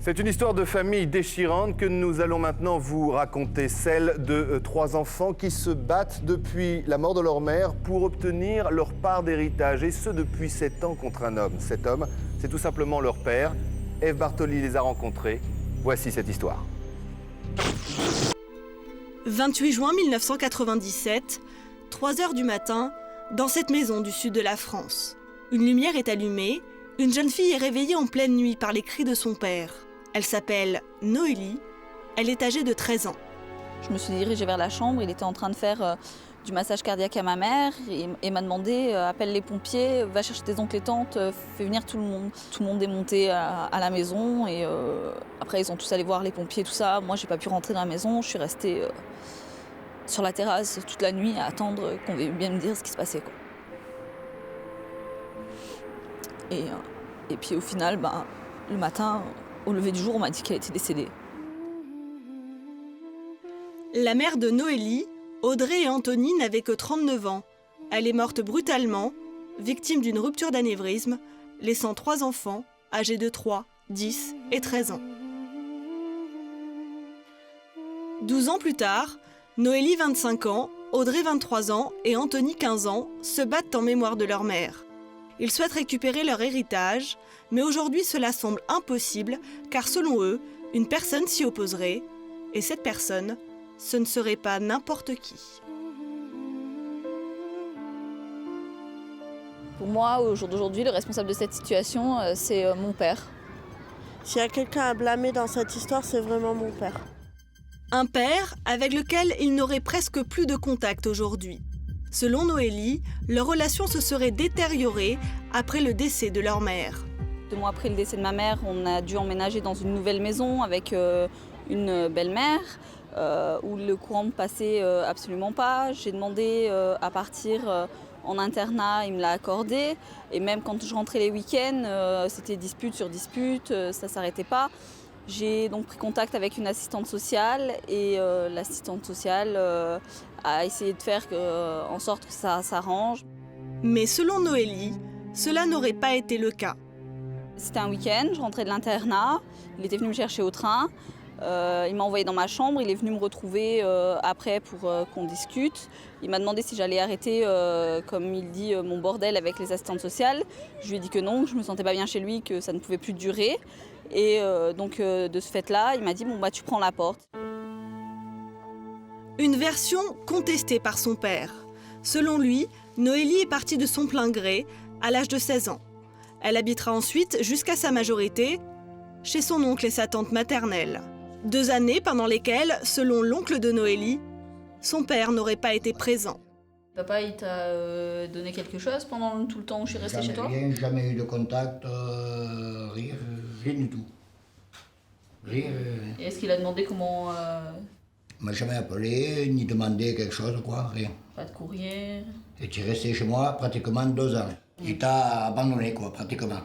C'est une histoire de famille déchirante que nous allons maintenant vous raconter, celle de trois enfants qui se battent depuis la mort de leur mère pour obtenir leur part d'héritage, et ce depuis 7 ans contre un homme. Cet homme, c'est tout simplement leur père. Ève Bartoli les a rencontrés. Voici cette histoire. 28 juin 1997, 3 heures du matin, dans cette maison du sud de la France. Une lumière est allumée, une jeune fille est réveillée en pleine nuit par les cris de son père. Elle s'appelle Noélie, elle est âgée de 13 ans. Je me suis dirigée vers la chambre, il était en train de faire du massage cardiaque à ma mère et m'a demandé appelle les pompiers, va chercher tes oncles et tantes, fais venir tout le monde. Tout le monde est monté à la maison et après ils sont tous allés voir les pompiers, tout ça. Moi j'ai pas pu rentrer dans la maison, je suis restée sur la terrasse toute la nuit à attendre qu'on vienne bien me dire ce qui se passait, quoi. Et puis au final, le matin, au lever du jour, on m'a dit qu'elle était décédée. La mère de Noélie, Audrey et Anthony, n'avait que 39 ans. Elle est morte brutalement, victime d'une rupture d'anévrisme, laissant 3 enfants âgés de 3, 10 et 13 ans. 12 ans plus tard, Noélie, 25 ans, Audrey, 23 ans et Anthony, 15 ans, se battent en mémoire de leur mère. Ils souhaitent récupérer leur héritage, mais aujourd'hui cela semble impossible car selon eux, une personne s'y opposerait, et cette personne, ce ne serait pas n'importe qui. Pour moi, au jour d'aujourd'hui, le responsable de cette situation, c'est mon père. S'il y a quelqu'un à blâmer dans cette histoire, c'est vraiment mon père. Un père avec lequel il n'aurait presque plus de contact aujourd'hui. Selon Noélie, leur relation se serait détériorée après le décès de leur mère. 2 mois après le décès de ma mère, on a dû emménager dans une nouvelle maison avec une belle-mère où le courant ne passait absolument pas. J'ai demandé à partir en internat, il me l'a accordé. Et même quand je rentrais les week-ends, c'était dispute sur dispute, ça ne s'arrêtait pas. J'ai donc pris contact avec une assistante sociale et l'assistante sociale a essayé de faire en sorte que ça s'arrange. Mais selon Noélie, cela n'aurait pas été le cas. C'était un week-end, je rentrais de l'internat, il était venu me chercher au train, il m'a envoyé dans ma chambre, il est venu me retrouver après pour qu'on discute. Il m'a demandé si j'allais arrêter, comme il dit, mon bordel avec les assistantes sociales. Je lui ai dit que non, que je me sentais pas bien chez lui, que ça ne pouvait plus durer. Et donc de ce fait-là, il m'a dit tu prends la porte. Une version contestée par son père. Selon lui, Noélie est partie de son plein gré à l'âge de 16 ans. Elle habitera ensuite jusqu'à sa majorité chez son oncle et sa tante maternelle. 2 années pendant lesquelles, selon l'oncle de Noélie, son père n'aurait pas été présent. Papa, il t'a donné quelque chose pendant tout le temps où je suis restée chez toi ? Jamais eu de contact, rien du tout. Rien. Et est-ce qu'il a demandé comment... Il m'a jamais appelé, ni demandé quelque chose, quoi, rien. Pas de courrier. Et tu es resté chez moi pratiquement 2 ans. Il t'a abandonné, quoi, pratiquement.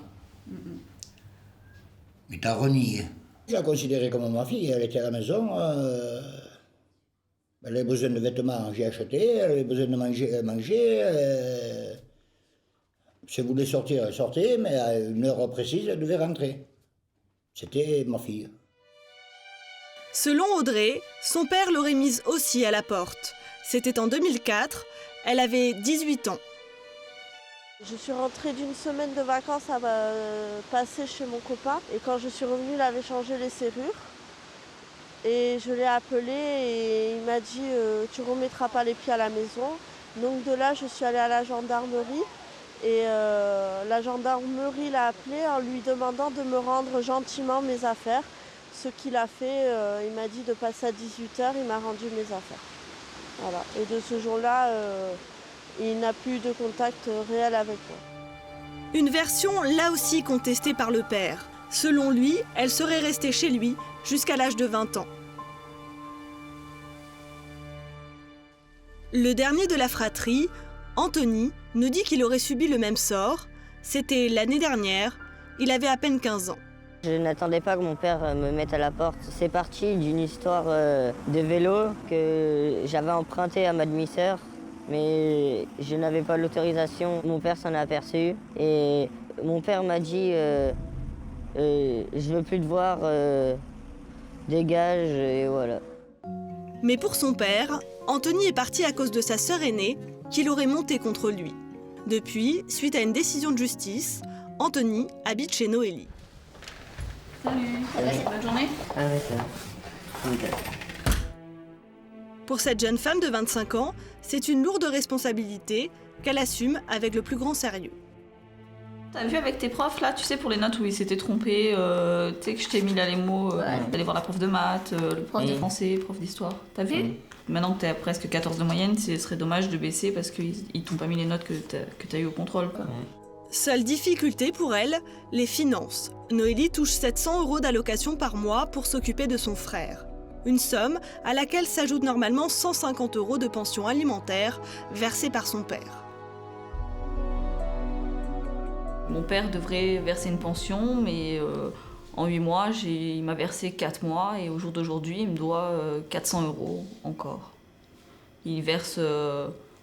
Il t'a renié. Je la considérais comme ma fille, elle était à la maison. Elle avait besoin de vêtements, j'ai acheté, elle avait besoin de manger, elle mangeait. Si elle voulait sortir, elle sortait, mais à une heure précise, elle devait rentrer. C'était ma fille. Selon Audrey, son père l'aurait mise aussi à la porte. C'était en 2004, elle avait 18 ans. Je suis rentrée d'une semaine de vacances à passer chez mon copain. Et quand je suis revenue, il avait changé les serrures. Et je l'ai appelé et il m'a dit tu remettras pas les pieds à la maison. Donc de là, je suis allée à la gendarmerie. Et la gendarmerie l'a appelé en lui demandant de me rendre gentiment mes affaires. Ce qu'il a fait, il m'a dit de passer à 18h, il m'a rendu mes affaires. Voilà. Et de ce jour-là, il n'a plus de contact réel avec moi. Une version là aussi contestée par le père. Selon lui, elle serait restée chez lui jusqu'à l'âge de 20 ans. Le dernier de la fratrie, Anthony, nous dit qu'il aurait subi le même sort. C'était l'année dernière, il avait à peine 15 ans. Je n'attendais pas que mon père me mette à la porte. C'est parti d'une histoire de vélo que j'avais emprunté à ma demi-sœur, mais je n'avais pas l'autorisation. Mon père s'en est aperçu et mon père m'a dit Je veux plus te voir, dégage et voilà. Mais pour son père, Anthony est parti à cause de sa sœur aînée, qu'il aurait monté contre lui. Depuis, suite à une décision de justice, Anthony habite chez Noélie. Salut, bonne journée. Ah ouais, ça. Okay. Pour cette jeune femme de 25 ans, c'est une lourde responsabilité qu'elle assume avec le plus grand sérieux. T'as vu avec tes profs là, tu sais, pour les notes où ils s'étaient trompés, tu sais que je t'ai mis là les mots, d'aller voir la prof de maths, le prof de français, prof d'histoire. T'as vu? Maintenant que t'es à presque 14 de moyenne, ce serait dommage de baisser parce qu'ils t'ont pas mis les notes que t'as eues au contrôle, quoi. Seule difficulté pour elle, les finances. Noélie touche 700 € d'allocation par mois pour s'occuper de son frère. Une somme à laquelle s'ajoute normalement 150 € de pension alimentaire versée par son père. Mon père devrait verser une pension, mais en 8 mois, il m'a versé 4 mois et au jour d'aujourd'hui, il me doit 400 € encore. Il verse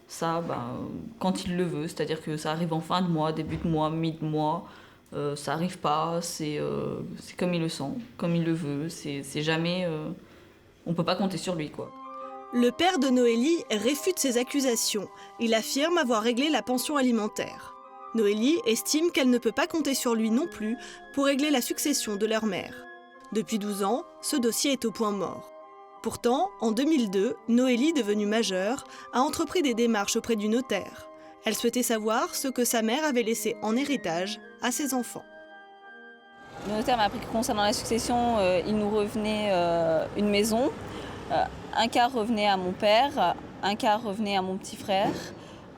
ça quand il le veut, c'est-à-dire que ça arrive en fin de mois, début de mois, mi-de-mois. Ça arrive pas, c'est comme il le sent, comme il le veut, c'est jamais... on peut pas compter sur lui, quoi. Le père de Noélie réfute ces accusations. Il affirme avoir réglé la pension alimentaire. Noélie estime qu'elle ne peut pas compter sur lui non plus pour régler la succession de leur mère. Depuis 12 ans, ce dossier est au point mort. Pourtant, en 2002, Noélie, devenue majeure, a entrepris des démarches auprès du notaire. Elle souhaitait savoir ce que sa mère avait laissé en héritage à ses enfants. Le notaire m'a appris que concernant la succession, il nous revenait une maison. Un quart revenait à mon père, un quart revenait à mon petit frère,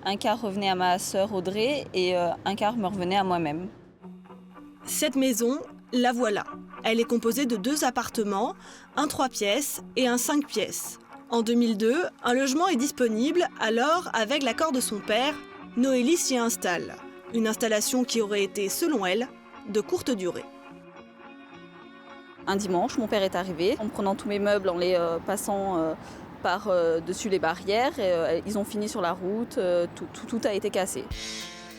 un quart revenait à ma sœur Audrey et un quart me revenait à moi-même. Cette maison, la voilà. Elle est composée de 2 appartements, un 3 pièces et un 5 pièces. En 2002, un logement est disponible, alors, avec l'accord de son père, Noélie s'y installe. Une installation qui aurait été, selon elle, de courte durée. Un dimanche, mon père est arrivé en prenant tous mes meubles, en les passant par-dessus les barrières. Ils ont fini sur la route, tout a été cassé.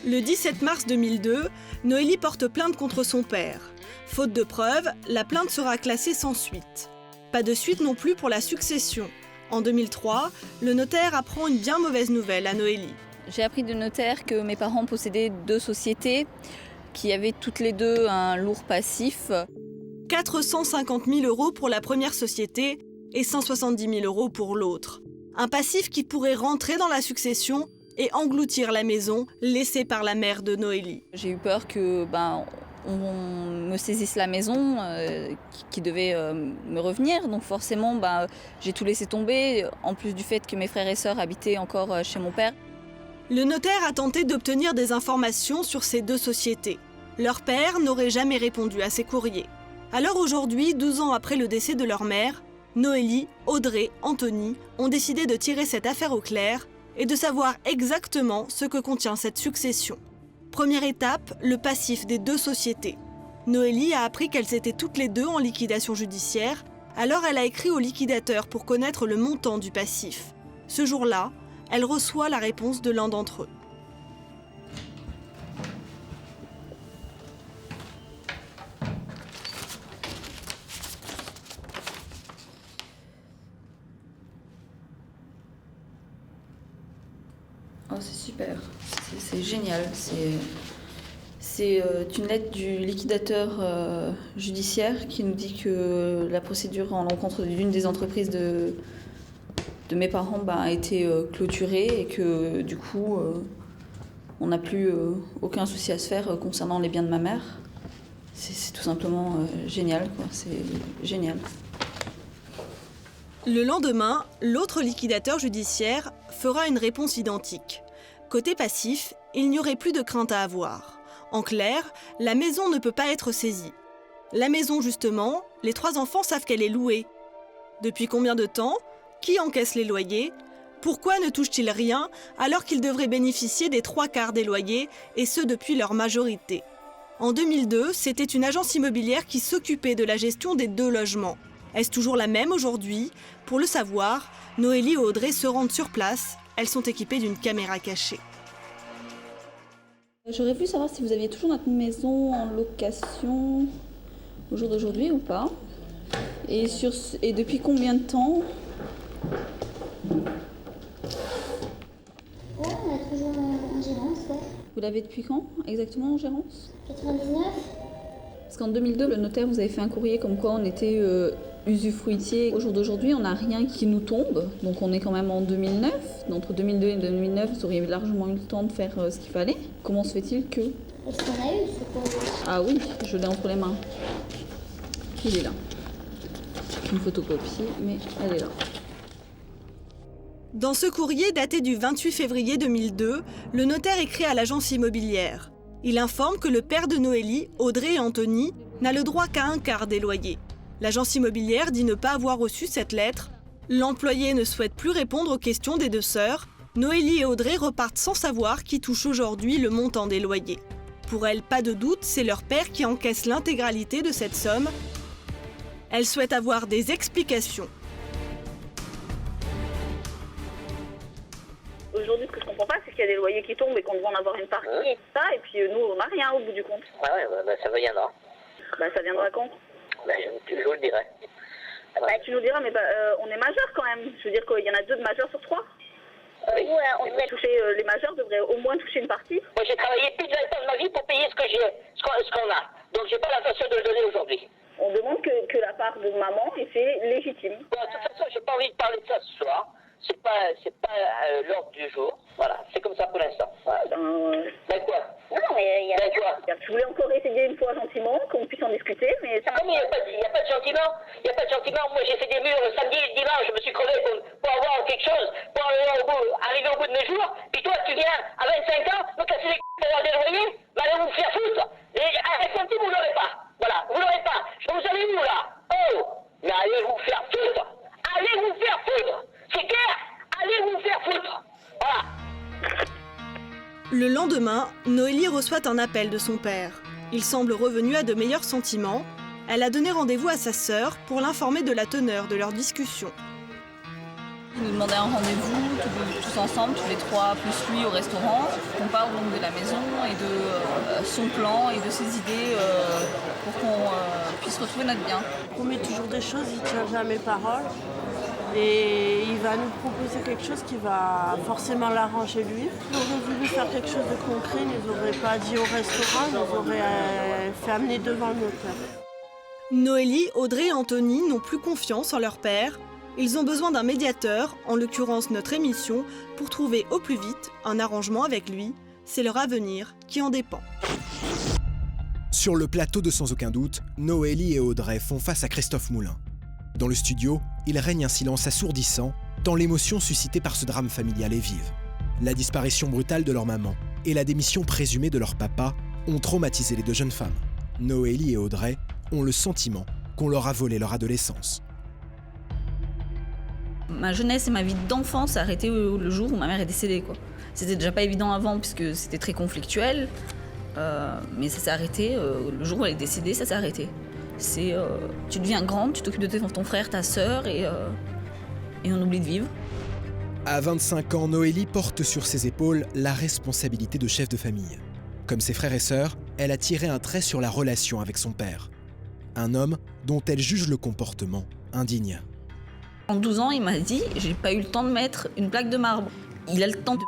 Le 17 mars 2002, Noélie porte plainte contre son père. Faute de preuves, la plainte sera classée sans suite. Pas de suite non plus pour la succession. En 2003, le notaire apprend une bien mauvaise nouvelle à Noélie. J'ai appris du notaire que mes parents possédaient 2 sociétés qui avaient toutes les 2 un lourd passif. 450 000 € pour la première société et 170 000 € pour l'autre. Un passif qui pourrait rentrer dans la succession et engloutir la maison laissée par la mère de Noélie. J'ai eu peur que on me saisisse la maison qui devait me revenir. Donc forcément, j'ai tout laissé tomber, en plus du fait que mes frères et sœurs habitaient encore chez mon père. Le notaire a tenté d'obtenir des informations sur ces 2 sociétés. Leur père n'aurait jamais répondu à ces courriers. Alors aujourd'hui, 12 ans après le décès de leur mère, Noélie, Audrey, Anthony ont décidé de tirer cette affaire au clair et de savoir exactement ce que contient cette succession. Première étape, le passif des 2 sociétés. Noélie a appris qu'elles étaient toutes les 2 en liquidation judiciaire, alors elle a écrit au liquidateur pour connaître le montant du passif. Ce jour-là, elle reçoit la réponse de l'un d'entre eux. Oh, c'est super, c'est génial. C'est une lettre du liquidateur judiciaire qui nous dit que la procédure en l'encontre d'une des entreprises de mes parents a été clôturée et que du coup, on n'a plus aucun souci à se faire concernant les biens de ma mère. C'est tout simplement génial, quoi. C'est génial. Le lendemain, l'autre liquidateur judiciaire fera une réponse identique. Côté passif, il n'y aurait plus de crainte à avoir. En clair, la maison ne peut pas être saisie. La maison, justement, les 3 enfants savent qu'elle est louée. Depuis combien de temps? Qui encaisse les loyers? Pourquoi ne touchent-ils rien alors qu'ils devraient bénéficier des 3/4 des loyers, et ce depuis leur majorité? En 2002, c'était une agence immobilière qui s'occupait de la gestion des 2 logements. Est-ce toujours la même aujourd'hui? Pour le savoir, Noélie et Audrey se rendent sur place. Elles sont équipées d'une caméra cachée. J'aurais voulu savoir si vous aviez toujours notre maison en location. au jour d'aujourd'hui ou pas? Et depuis combien de temps? Ouais, on a toujours en gérance, ouais. Vous l'avez depuis quand exactement en gérance? 99. Parce qu'en 2002, le notaire vous avait fait un courrier comme quoi on était usufruitier. Au jour d'aujourd'hui, on n'a rien qui nous tombe, donc on est quand même en 2009. Entre 2002 et 2009, vous auriez largement eu le temps de faire ce qu'il fallait. Comment se fait-il que... Est-ce qu'on a eu ce courrier? Ah oui, je l'ai entre les mains. Il est là. Une photocopie, mais elle est là. Dans ce courrier daté du 28 février 2002, le notaire écrit à l'agence immobilière. Il informe que le père de Noélie, Audrey et Anthony, n'a le droit qu'à un quart des loyers. L'agence immobilière dit ne pas avoir reçu cette lettre. L'employé ne souhaite plus répondre aux questions des deux sœurs. Noélie et Audrey repartent sans savoir qui touche aujourd'hui le montant des loyers. Pour elles, pas de doute, c'est leur père qui encaisse l'intégralité de cette somme. Elles souhaitent avoir des explications. Aujourd'hui, ce que je comprends pas, c'est qu'il y a des loyers qui tombent et qu'on doit en avoir une partie et tout ça, et puis nous, on n'a rien au bout du compte. Ouais, ça viendra. Ça viendra quand? Je vous le dirai. Tu nous diras, mais on est majeur quand même. Je veux dire qu'il y en a 2 de majeurs sur 3. Oui. On devrait toucher, les majeurs devraient au moins toucher une partie. Moi, j'ai travaillé plus de 20 ans de ma vie pour payer ce qu'on a. Donc, j'ai pas l'intention de le donner aujourd'hui. On demande que la part de maman, et c'est légitime. Bon, de toute façon, j'ai pas envie de parler de ça ce soir. C'est pas l'ordre du jour. Voilà, c'est comme ça pour l'instant. Voilà. Ben quoi? Non, mais il y a quoi? Je voulais encore essayer une fois gentiment, qu'on puisse en discuter, mais ça... Comme il n'y a pas de sentiment, Moi, j'ai fait des murs le samedi et le dimanche. Je me suis crevé pour avoir quelque chose, pour arriver au bout de mes jours. Puis toi, tu viens à 25 ans, me casser les pour avoir des loyers. Allez vous faire foutre. Un centime, vous l'aurez pas. Voilà, vous l'aurez pas. Vous allez où, là? Oh! Mais allez vous faire foutre. Allez vous faire foutre. C'est clair? Allez vous faire foutre. Voilà. Le lendemain, Noélie reçoit un appel de son père. Il semble revenu à de meilleurs sentiments. Elle a donné rendez-vous à sa sœur pour l'informer de la teneur de leur discussion. Il nous demandait un rendez-vous, tous ensemble, tous les 3 plus lui au restaurant. On parle donc de la maison et de son plan et de ses idées pour qu'on puisse retrouver notre bien. Il promet toujours des choses, il ne tient jamais parole. Et il va nous proposer quelque chose qui va forcément l'arranger lui. Il aurait voulu faire quelque chose de concret, il ne nous aurait pas dit au restaurant, il nous aurait fait amener devant le notaire. Noélie, Audrey et Anthony n'ont plus confiance en leur père. Ils ont besoin d'un médiateur, en l'occurrence notre émission, pour trouver au plus vite un arrangement avec lui. C'est leur avenir qui en dépend. Sur le plateau de Sans aucun doute, Noélie et Audrey font face à Christophe Moulin. Dans le studio, il règne un silence assourdissant, tant l'émotion suscitée par ce drame familial est vive. La disparition brutale de leur maman et la démission présumée de leur papa ont traumatisé les 2 jeunes femmes. Noélie et Audrey ont le sentiment qu'on leur a volé leur adolescence. Ma jeunesse et ma vie d'enfant s'est arrêtée le jour où ma mère est décédée, quoi. C'était déjà pas évident avant puisque c'était très conflictuel, mais ça s'est arrêté le jour où elle est décédée, ça s'est arrêté. Tu deviens grande, tu t'occupes de ton frère, ta sœur et on oublie de vivre. À 25 ans, Noélie porte sur ses épaules la responsabilité de chef de famille. Comme ses frères et sœurs, elle a tiré un trait sur la relation avec son père. Un homme dont elle juge le comportement indigne. En 12 ans, il m'a dit « j'ai pas eu le temps de mettre une plaque de marbre ». Il a le temps de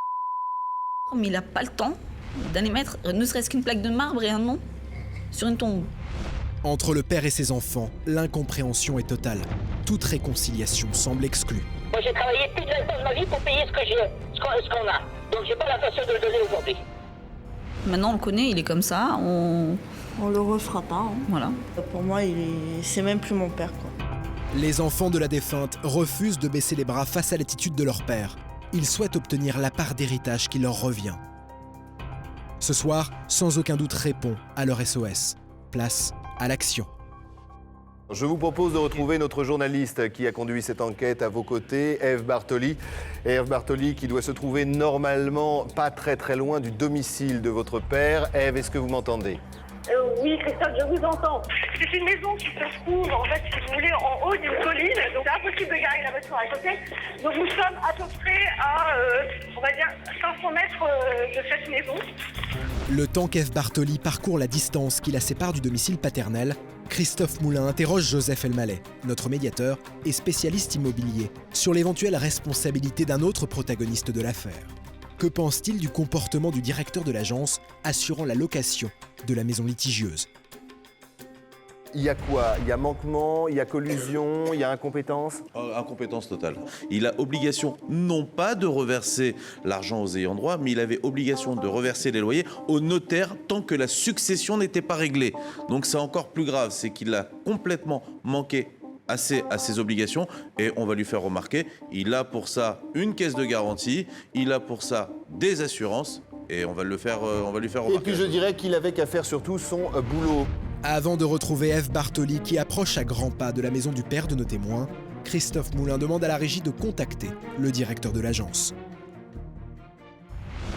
mais il n'a pas le temps d'aller mettre ne serait-ce qu'une plaque de marbre et un nom sur une tombe. Entre le père et ses enfants, l'incompréhension est totale. Toute réconciliation semble exclue. Moi, j'ai travaillé plus de 20 ans de ma vie pour payer ce qu'on a. Donc, j'ai pas l'intention de le donner aujourd'hui. Maintenant, on le connaît, il est comme ça. On le refera pas. Hein. Voilà. Pour moi, c'est même plus mon père, quoi. Les enfants de la défunte refusent de baisser les bras face à l'attitude de leur père. Ils souhaitent obtenir la part d'héritage qui leur revient. Ce soir, Sans aucun doute répond à leur SOS. Place à l'action. Je vous propose de retrouver notre journaliste qui a conduit cette enquête à vos côtés, Ève Bartoli. Ève Bartoli qui doit se trouver normalement pas très loin du domicile de votre père. Ève, est-ce que vous m'entendez ? Oui, Christophe, je vous entends. C'est une maison qui se trouve, en fait, si vous voulez, en haut d'une colline. Donc, c'est impossible de garer la voiture à côté. Donc, nous sommes à peu près à, on va dire, 500 mètres de cette maison. Le temps qu'Ève Bartoli parcourt la distance qui la sépare du domicile paternel, Christophe Moulin interroge Joseph Elmaleh, notre médiateur et spécialiste immobilier, sur l'éventuelle responsabilité d'un autre protagoniste de l'affaire. Que pense-t-il du comportement du directeur de l'agence assurant la location de la maison litigieuse? Il y a quoi? Il y a manquement, il y a collusion, il y a incompétence? Incompétence totale. Il a obligation non pas de reverser l'argent aux ayants droit, mais il avait obligation de reverser les loyers au notaire tant que la succession n'était pas réglée. Donc c'est encore plus grave, c'est qu'il a complètement manqué à ses obligations et on va lui faire remarquer, il a pour ça une caisse de garantie, il a pour ça des assurances et on va lui faire remarquer. Et puis je dirais qu'il avait qu'à faire surtout son boulot. Avant de retrouver Ève Bartoli qui approche à grands pas de la maison du père de nos témoins, Christophe Moulin demande à la régie de contacter le directeur de l'agence.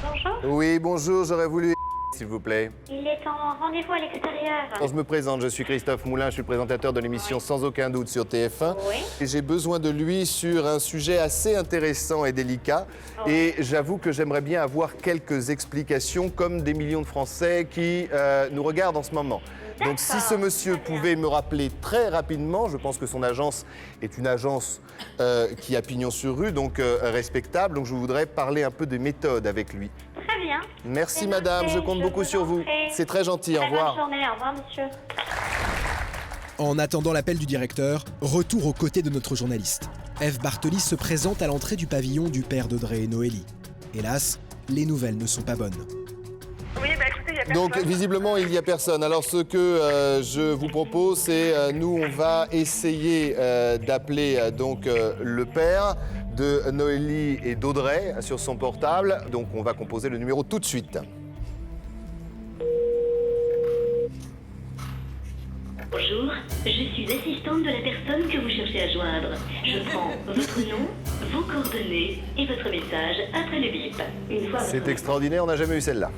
Bonjour. Oui, bonjour, j'aurais voulu... s'il vous plaît. Il est en rendez-vous à l'extérieur. Je me présente, je suis Christophe Moulin, je suis le présentateur de l'émission Sans aucun doute sur TF1. Oui. Et j'ai besoin de lui sur un sujet assez intéressant et délicat. Oui. Et j'avoue que j'aimerais bien avoir quelques explications, comme des millions de Français qui nous regardent en ce moment. Donc si ce monsieur pouvait me rappeler très rapidement, je pense que son agence est une agence qui a pignon sur rue, donc respectable. Donc je voudrais parler un peu des méthodes avec lui. Très bien. Merci C'est madame, noté, je compte beaucoup vous sur en vous. prie. C'est très gentil, au Très bonne revoir. journée, au revoir monsieur. En attendant l'appel du directeur, retour aux côtés de notre journaliste. Ève Bartoli se présente à l'entrée du pavillon du père d'Audrey et Noélie. Hélas, les nouvelles ne sont pas bonnes. Oui, bah écoutez, il y a personne. Donc visiblement il n'y a personne. Alors ce que je vous propose, c'est nous on va essayer d'appeler donc le père de Noélie et d'Audrey sur son portable. Donc on va composer le numéro tout de suite. Bonjour, je suis assistante de la personne que vous cherchez à joindre. Je prends votre nom, vos coordonnées et votre message après le bip. Une fois C'est extraordinaire, on n'a jamais eu celle-là.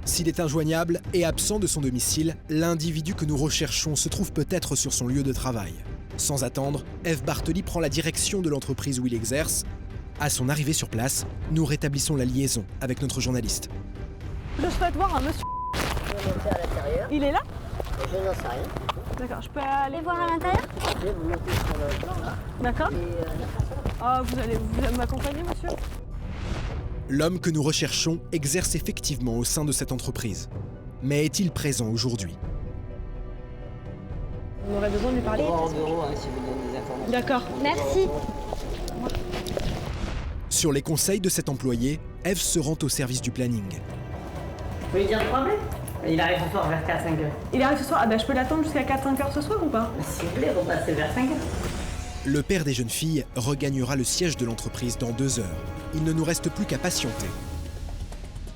S'il est injoignable et absent de son domicile, l'individu que nous recherchons se trouve peut-être sur son lieu de travail. Sans attendre, Ève Bartoli prend la direction de l'entreprise où il exerce. À son arrivée sur place, nous rétablissons la liaison avec notre journaliste. Je souhaite voir un monsieur. Je vais monter à l'intérieur. Il est là? Je n'en sais rien. D'accord, je peux aller voir à l'intérieur? Je vais vous monter sur le plan là. D'accord. Ah, vous allez m'accompagner, monsieur? L'homme que nous recherchons exerce effectivement au sein de cette entreprise. Mais est-il présent aujourd'hui? On aurait besoin de lui parler. On va au bureau si vous donnez des informations. D'accord. Merci. Sur les conseils de cet employé, Ève se rend au service du planning. Vous voulez dire le problème? Il arrive ce soir vers 4-5 heures. Il arrive ce soir? Ah bah je peux l'attendre jusqu'à 4-5 heures ce soir ou pas? S'il vous plaît, vous passez vers 5 heures. Le père des jeunes filles regagnera le siège de l'entreprise dans 2 heures. Il ne nous reste plus qu'à patienter.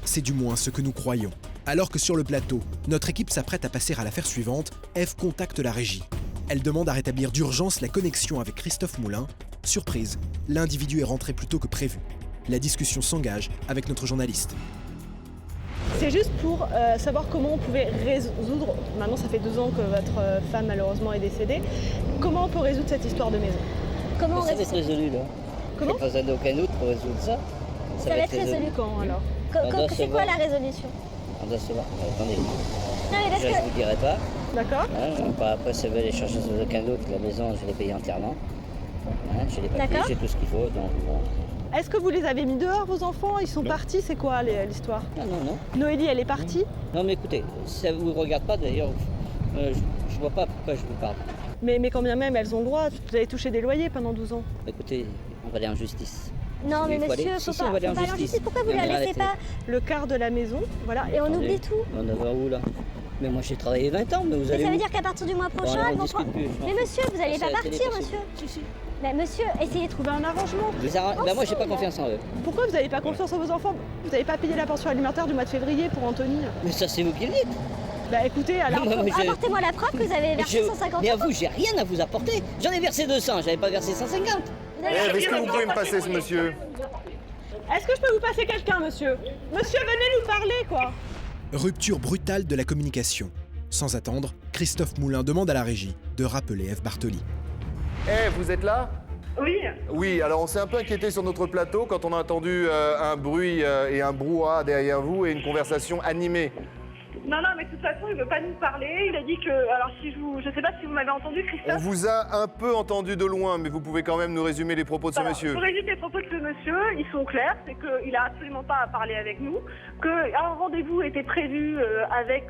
C'est du moins ce que nous croyons. Alors que sur le plateau, notre équipe s'apprête à passer à l'affaire suivante, Ève contacte la régie. Elle demande à rétablir d'urgence la connexion avec Christophe Moulin. Surprise, l'individu est rentré plus tôt que prévu. La discussion s'engage avec notre journaliste. C'est juste pour savoir comment on pouvait résoudre, maintenant ça fait 2 ans que votre femme malheureusement est décédée, comment on peut résoudre cette histoire de maison? Comment on Ça va être résout? résolu là. Comment? Pas besoin d'aucun autre pour résoudre ça. Ça va être résolu Quand alors? On doit se C'est quoi voir. la résolution? On doit se voir. Attendez, Non mais parce je ne que... vous dirai pas. D'accord. Après, si vous voulez chercher sur aucun d'autre, la maison, je l'ai payée entièrement. J'ai les papiers, D'accord. j'ai tout ce qu'il faut. Donc, bon. Est-ce que vous les avez mis dehors, vos enfants? Ils sont partis, c'est quoi l'histoire? Non. Noélie, elle est partie? Non, mais écoutez, si ça ne vous regarde pas, d'ailleurs, je ne vois pas pourquoi je vous parle. Mais quand bien même, elles ont le droit. Vous avez touché des loyers pendant 12 ans. Écoutez, on va aller en justice. Non mais Il faut aller- monsieur, Si, faut on va pas aller en aller en justice. justice. Pourquoi vous Et on la ira laissez arrêter. pas? Le quart de la maison, voilà. Et on Attendez, oublie tout. On va où là? Mais moi j'ai travaillé 20 ans, mais vous Mais allez ça veut où? dire qu'à partir du mois Bon, prochain, allez, elles on vont discute prendre... plus, je m'en Mais fous. monsieur, vous allez Ça, pas c'est partir, possible. monsieur. Si. Mais monsieur, essayez de trouver un arrangement. Moi j'ai pas confiance en eux. Pourquoi vous n'avez pas confiance en vos enfants? Vous n'avez pas payé la pension alimentaire du mois de février pour Anthony? Mais ça c'est vous qui le dites. Bah écoutez, alors... Non, mais j'ai- Apportez-moi la preuve que vous avez versé 150 Mais à euros. vous, j'ai rien à vous apporter. J'en ai versé 200, j'avais pas versé 150. Ève, est-ce que vous pouvez me passer ce monsieur? Est-ce que je peux vous passer quelqu'un, monsieur? Monsieur, venez nous parler, quoi. Rupture brutale de la communication. Sans attendre, Christophe Moulin demande à la régie de rappeler Ève Bartoli. Ève, vous êtes là? Oui. Oui, alors on s'est un peu inquiété sur notre plateau quand on a entendu un bruit et un brouhaha derrière vous et une conversation animée. Non, mais de toute façon, il ne veut pas nous parler. Il a dit que... Alors, je sais pas si vous m'avez entendu, On Christophe. vous a un peu entendu de loin, mais vous pouvez quand même nous résumer les propos de ce monsieur. Je vous résume les propos de ce monsieur. Ils sont clairs. C'est qu'il n'a absolument pas à parler avec nous. Qu'un rendez-vous était prévu avec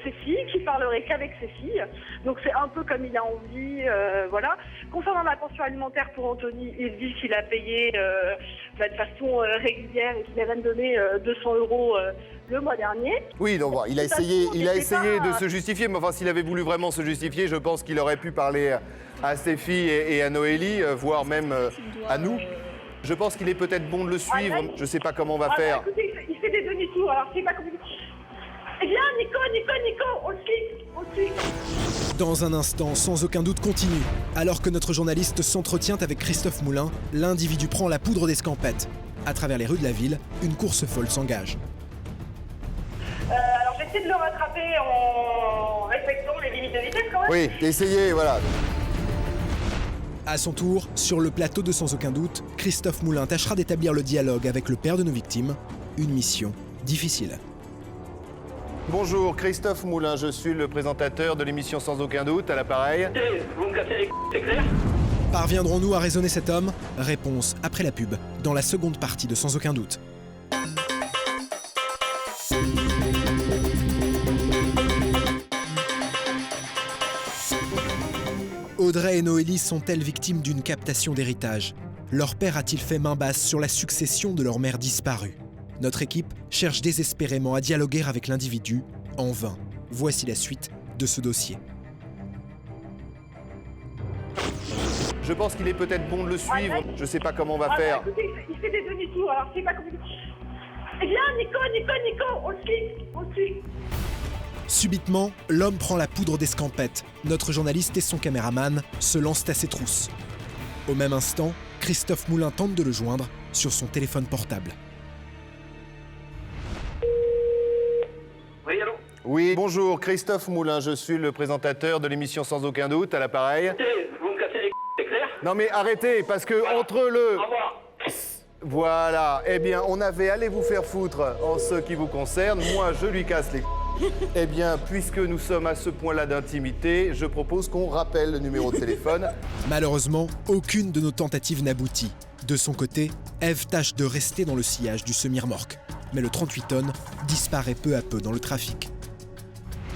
ses filles, qu'il parlerait qu'avec ses filles. Donc, c'est un peu comme il a envie. Voilà. Concernant la pension alimentaire pour Anthony, il dit qu'il a payé de façon régulière et qu'il avait donné 200 € le mois dernier. Oui, donc il a essayé de se justifier, mais enfin s'il avait voulu vraiment se justifier, je pense qu'il aurait pu parler à ses filles et à Noélie, voire même à nous. Je pense qu'il est peut-être bon de le suivre, je ne sais pas comment on va faire. Écoutez, il fait des demi-tours, alors c'est pas compliqué. Eh bien, Nico, on le suit. Dans un instant, sans aucun doute continue. Alors que notre journaliste s'entretient avec Christophe Moulin, l'individu prend la poudre d'escampette. À travers les rues de la ville, une course folle s'engage. Alors j'essaie de le rattraper en respectant les limites de vitesse quand même. Oui, essayez, voilà. À son tour, sur le plateau de Sans aucun doute, Christophe Moulin tâchera d'établir le dialogue avec le père de nos victimes. Une mission difficile. Bonjour, Christophe Moulin, je suis le présentateur de l'émission Sans aucun doute, à l'appareil. Vous me cassez les c'est clair? Parviendrons-nous à raisonner cet homme? Réponse après la pub, dans la seconde partie de Sans aucun doute. Audrey et Noélie sont-elles victimes d'une captation d'héritage? Leur père a-t-il fait main basse sur la succession de leur mère disparue? Notre équipe cherche désespérément à dialoguer avec l'individu, en vain. Voici la suite de ce dossier. Je pense qu'il est peut-être bon de le suivre, je ne sais pas comment on va faire. Écoutez, il fait des demi-tours, alors c'est pas compliqué. Eh bien, Nico, on le suit. Subitement, l'homme prend la poudre d'escampette. Notre journaliste et son caméraman se lancent à ses trousses. Au même instant, Christophe Moulin tente de le joindre sur son téléphone portable. Oui, allô? Oui, bonjour, Christophe Moulin, je suis le présentateur de l'émission Sans aucun doute, à l'appareil. Vous me cassez les c'est clair? Non mais arrêtez, parce que entre le... Au revoir. Voilà, eh bien, on avait allé vous faire foutre en ce qui vous concerne. Moi, je lui casse les... Eh bien, puisque nous sommes à ce point-là d'intimité, je propose qu'on rappelle le numéro de téléphone. Malheureusement, aucune de nos tentatives n'aboutit. De son côté, Ève tâche de rester dans le sillage du semi-remorque. Mais le 38 tonnes disparaît peu à peu dans le trafic.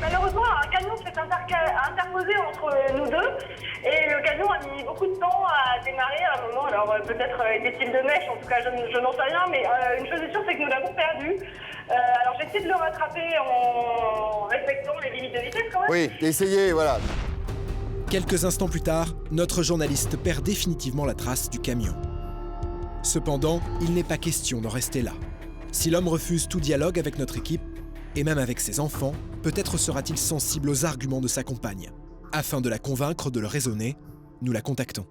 Malheureusement, un camion s'est interposé entre nous deux et le camion a mis beaucoup de temps à démarrer à un moment. Alors peut-être était-il de mèche, en tout cas je n'en sais rien, mais une chose est sûre, c'est que nous l'avons perdu. Alors j'essaie de le rattraper en respectant les limites de vitesse quand même. Oui, essayez, voilà. Quelques instants plus tard, notre journaliste perd définitivement la trace du camion. Cependant, il n'est pas question d'en rester là. Si l'homme refuse tout dialogue avec notre équipe, et même avec ses enfants, peut-être sera-t-il sensible aux arguments de sa compagne. Afin de la convaincre de le raisonner, nous la contactons.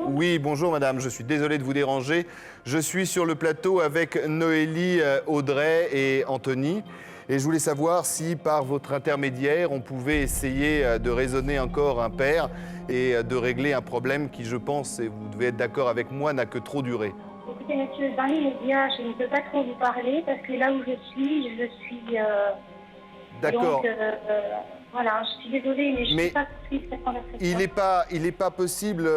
Oui, bonjour madame, je suis désolé de vous déranger. Je suis sur le plateau avec Noélie, Audrey et Anthony. Et je voulais savoir si, par votre intermédiaire, on pouvait essayer de raisonner encore un père et de régler un problème qui, je pense, et vous devez être d'accord avec moi, n'a que trop duré. Écoutez, monsieur, dans les médias, je ne peux pas trop vous parler parce que là où je suis... D'accord. Donc, voilà, je suis désolée, mais je ne peux pas suivre cette conversation. Il n'est pas possible,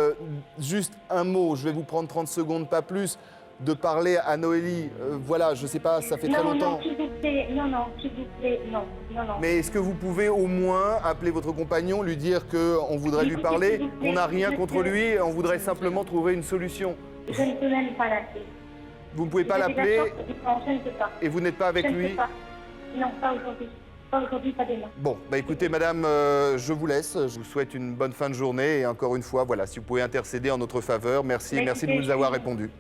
juste un mot, je vais vous prendre 30 secondes, pas plus, de parler à Noélie. Voilà, je ne sais pas, ça fait très longtemps. Non, s'il vous plaît, s'il vous plaît, non. Mais est-ce que vous pouvez au moins appeler votre compagnon, lui dire qu'on voudrait lui parler, qu'on n'a rien contre lui, on voudrait simplement trouver une solution? Je ne peux même pas l'appeler. Vous ne pouvez pas l'appeler Non, je ne peux pas. et vous n'êtes pas avec Je ne lui? peux pas. Non, pas aujourd'hui. Pas aujourd'hui, pas demain. Bon, bah écoutez madame, je vous laisse. Je vous souhaite une bonne fin de journée et encore une fois, voilà, si vous pouvez intercéder en notre faveur, merci, Mais merci de écoutez, nous avoir répondu.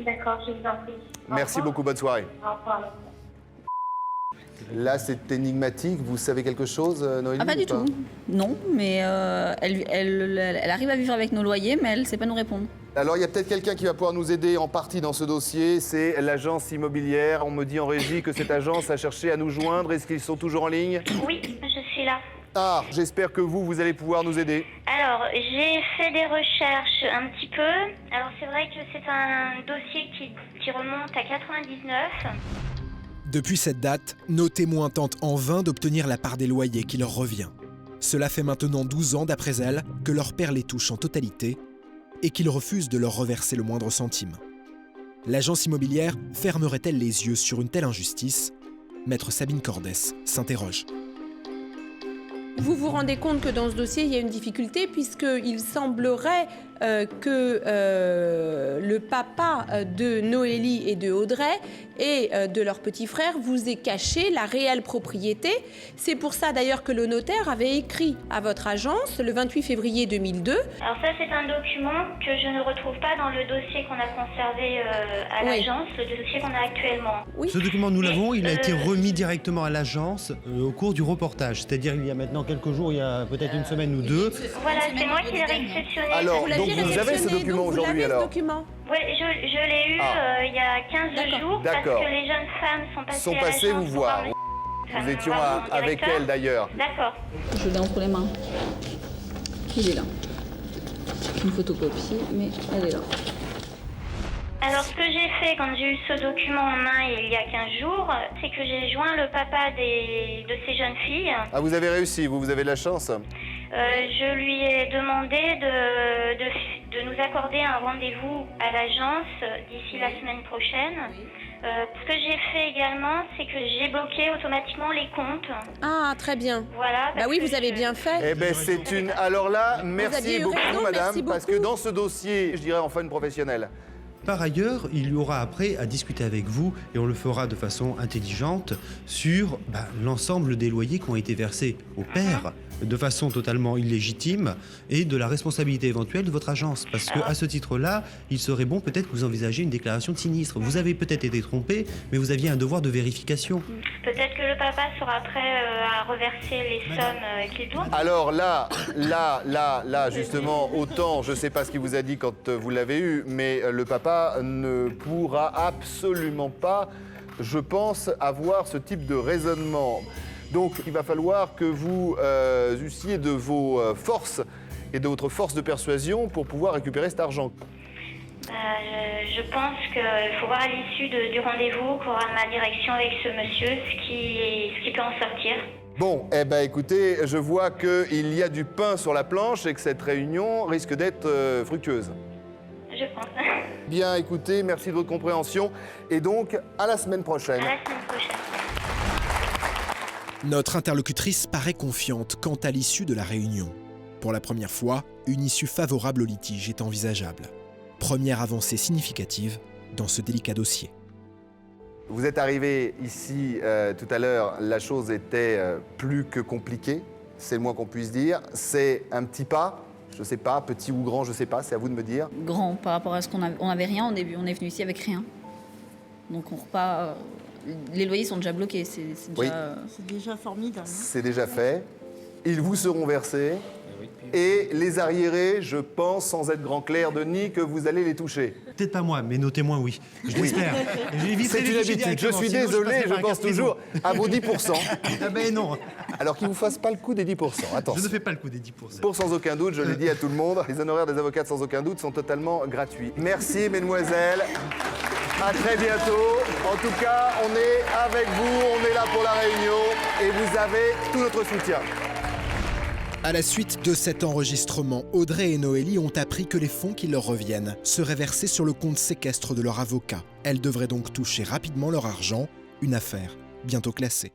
D'accord, je vous en prie. Au Merci revoir. beaucoup, bonne soirée. Au revoir. Là, c'est énigmatique. Vous savez quelque chose, Noélie? Ah, pas ou du tout. Non, mais elle arrive à vivre avec nos loyers, mais elle ne sait pas nous répondre. Alors, il y a peut-être quelqu'un qui va pouvoir nous aider en partie dans ce dossier. C'est l'agence immobilière. On me dit en régie que cette agence a cherché à nous joindre. Est-ce qu'ils sont toujours en ligne? Oui, je suis là. Ah, j'espère que vous allez pouvoir nous aider. Alors, j'ai fait des recherches un petit peu. Alors, c'est vrai que c'est un dossier qui remonte à 99. Depuis cette date, nos témoins tentent en vain d'obtenir la part des loyers qui leur revient. Cela fait maintenant 12 ans, d'après elles, que leur père les touche en totalité et qu'il refuse de leur reverser le moindre centime. L'agence immobilière fermerait-elle les yeux sur une telle injustice? Maître Sabine Cordès s'interroge. Vous vous rendez compte que dans ce dossier, il y a une difficulté puisqu'il semblerait que le papa de Noélie et de Audrey et de leur petit frère vous ait caché la réelle propriété. C'est pour ça d'ailleurs que le notaire avait écrit à votre agence le 28 février 2002. Alors ça, c'est un document que je ne retrouve pas dans le dossier qu'on a conservé à l'agence, le dossier qu'on a actuellement. Oui. Ce document, nous l'avons, il a été remis directement à l'agence au cours du reportage. C'est-à-dire il y a maintenant quelques jours, il y a peut-être une semaine ou deux. Voilà, c'est moi qui l'ai réceptionné. Alors, donc vous avez ce document aujourd'hui alors? Oui, je l'ai eu il y a 15 jours parce que les jeunes femmes sont passées vous voir. Nous étions avec elles d'ailleurs. D'accord. Je l'ai entre les mains. Il est là. Une photocopie, mais elle est là. Alors, ce que j'ai fait quand j'ai eu ce document en main il y a 15 jours, c'est que j'ai joint le papa de ces jeunes filles. Ah, vous avez réussi, vous avez de la chance. Je lui ai demandé de nous accorder un rendez-vous à l'agence d'ici la semaine prochaine. Ce que j'ai fait également, c'est que j'ai bloqué automatiquement les comptes. Ah, très bien. Voilà. Bah oui, vous avez bien fait. Eh ben, c'est une... Alors là, merci beaucoup, madame, parce que dans ce dossier, je dirais enfin une professionnelle. Par ailleurs, il y aura après à discuter avec vous, et on le fera de façon intelligente, sur l'ensemble des loyers qui ont été versés au père de façon totalement illégitime et de la responsabilité éventuelle de votre agence. Parce qu'à ce titre-là, il serait bon peut-être que vous envisagiez une déclaration de sinistre. Vous avez peut-être été trompé, mais vous aviez un devoir de vérification. Peut-être que le papa sera prêt à reverser les sommes qu'il doit. Alors là, justement, autant, je ne sais pas ce qu'il vous a dit quand vous l'avez eu, mais le papa ne pourra absolument pas, je pense, avoir ce type de raisonnement. Donc, il va falloir que vous usiez de vos forces et de votre force de persuasion pour pouvoir récupérer cet argent. Je pense qu'il faut voir à l'issue du rendez-vous qu'aura ma direction avec ce monsieur ce qui peut en sortir. Bon, eh ben écoutez, je vois qu'il y a du pain sur la planche et que cette réunion risque d'être fructueuse. Je pense. Bien, écoutez, merci de votre compréhension. Et donc, à la semaine prochaine. À la semaine prochaine. Notre interlocutrice paraît confiante quant à l'issue de la réunion. Pour la première fois, une issue favorable au litige est envisageable. Première avancée significative dans ce délicat dossier. Vous êtes arrivé ici tout à l'heure, la chose était plus que compliquée, c'est le moins qu'on puisse dire. C'est un petit pas, je ne sais pas, petit ou grand, je ne sais pas, c'est à vous de me dire. Grand par rapport à ce qu'on avait. On n'avait rien au début, on est venu ici avec rien. Donc on repart. Les loyers sont déjà bloqués, c'est déjà formidable. C'est déjà fait. Ils vous seront versés. Et les arriérés, je pense, sans être grand clerc de nid, que vous allez les toucher. Peut-être pas moi, mais nos témoins, oui. Je l'espère. C'est une habitude. Je suis désolé, je pense toujours à vos 10%. Ah ben non. Alors qu'ils ne vous fassent pas le coup des 10%. Attention. Je ne fais pas le coup des 10%. Pour sans aucun doute, je l'ai dit à tout le monde, les honoraires des avocats sans aucun doute sont totalement gratuits. Merci, mesdemoiselles. À très bientôt. En tout cas, on est avec vous, on est là pour la réunion et vous avez tout notre soutien. À la suite de cet enregistrement, Audrey et Noélie ont appris que les fonds qui leur reviennent seraient versés sur le compte séquestre de leur avocat. Elles devraient donc toucher rapidement leur argent, une affaire bientôt classée.